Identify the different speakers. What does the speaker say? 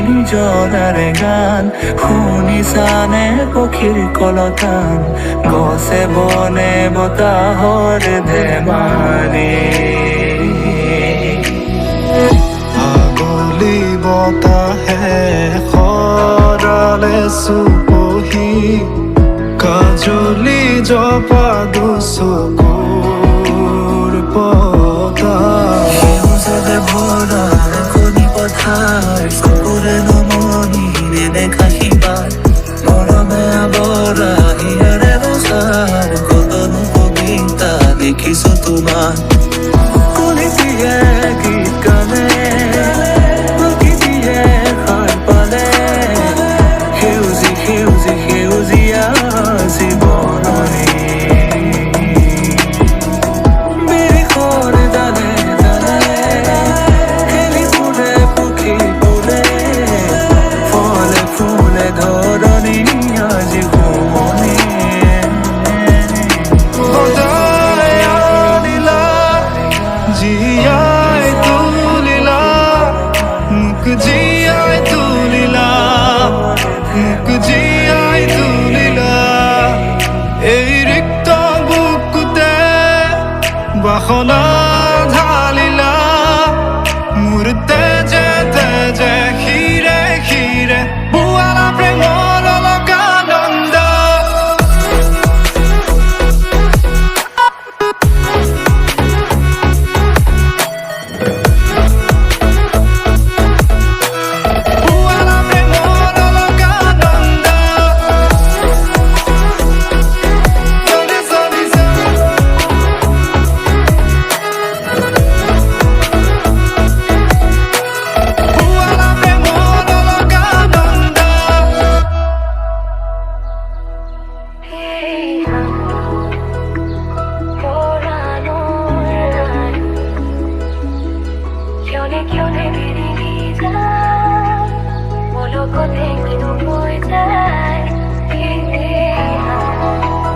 Speaker 1: নিজৰাৰ গান শুনিছানে পক্ষীৰ কলতান গছে বনে বতাহৰ ধেমালি
Speaker 2: আগলি বতাহে সৰালে চুপহি কাজলি জপা দুচকুৰ পতা
Speaker 1: সেউজতে ভৰা কণী পথাৰ চকুৰে নমনি নেদেখা সিপাৰ মৰমে আৱৰা হিয়াৰে ৰচাৰ কতনো কবিতা দেখিছো তোমাৰ কলিতিয়ে গীত গানে প্ৰকৃতিয়ে সাৰ পালে সেউজী সেউজী সেউজীয়া জীৱননী বিৰিখৰ ডালে ডালে খেলি ফুৰে পক্ষী ফুলে ফলে ফুলে ধৰণী আজি শুৱনি
Speaker 2: সদায় আনিলা জীয়াই তুলিলা মোক জীয়াই তুলিলা মোক জীয়াই তুলিলা এই ৰিক্ত বুকুতে বাসনা ঢালিলা মোৰ তেজে তেজে শিৰে শিৰে বুৱালা প্ৰেমৰ অলকানন্দ বুৱালা প্ৰেমৰ অলকানন্দ চলি চলিছে বুৱালা প্ৰেমৰ অলকানন্দ
Speaker 3: क्यों ने मेरी वीजा वो लोग को देख